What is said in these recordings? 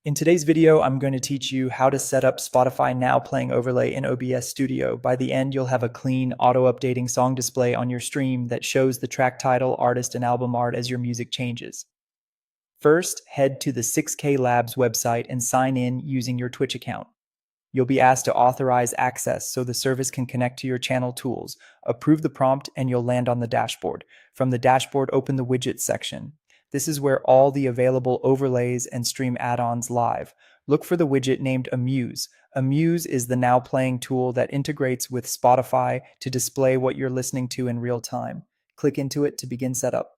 In today's video, I'm going to teach you how to set up Spotify Now Playing overlay in OBS Studio. By the end, you'll have a clean, auto-updating song display on your stream that shows the track title, artist, and album art as your music changes. First, head to the 6K Labs website and sign in using your Twitch account. You'll be asked to authorize access so the service can connect to your channel tools. Approve the prompt and you'll land on the dashboard. From the dashboard, open the widgets section. This is where all the available overlays and stream add-ons live. Look for the widget named Amuse. Amuse is the now playing tool that integrates with Spotify to display what you're listening to in real time. Click into it to begin setup.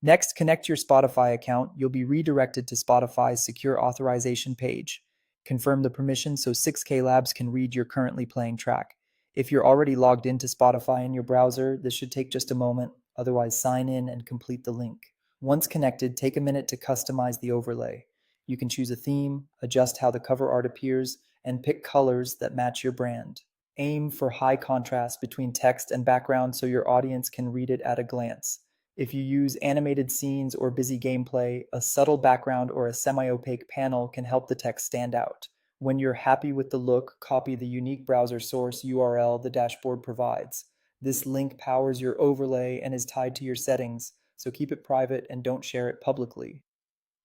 Next, connect your Spotify account. You'll be redirected to Spotify's secure authorization page. Confirm the permissions so 6K Labs can read your currently playing track. If you're already logged into Spotify in your browser, this should take just a moment. Otherwise, sign in and complete the link. Once connected, take a minute to customize the overlay. You can choose a theme, adjust how the cover art appears, and pick colors that match your brand. Aim for high contrast between text and background so your audience can read it at a glance. If you use animated scenes or busy gameplay, a subtle background or a semi-opaque panel can help the text stand out. When you're happy with the look, copy the unique browser source URL the dashboard provides. This link powers your overlay and is tied to your settings, so keep it private and don't share it publicly.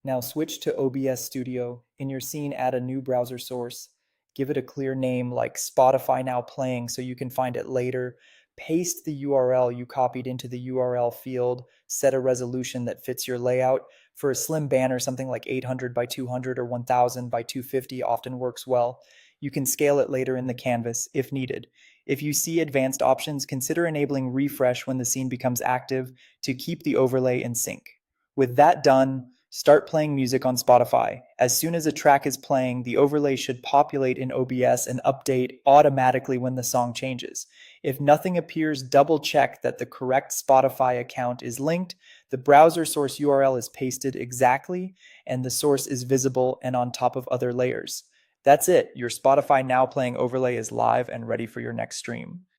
Now switch to OBS Studio. In your scene, add a new browser source. Give it a clear name like Spotify Now Playing so you can find it later. Paste the URL you copied into the URL field. Set a resolution that fits your layout. For a slim banner, something like 800 by 200 or 1000 by 250 often works well. You can scale it later in the canvas if needed. If you see advanced options, consider enabling refresh when the scene becomes active to keep the overlay in sync. With that done, start playing music on Spotify. As soon as a track is playing, the overlay should populate in OBS and update automatically when the song changes. If nothing appears, double check that the correct Spotify account is linked, the browser source URL is pasted exactly, and the source is visible and on top of other layers. That's it. Your Spotify Now Playing overlay is live and ready for your next stream.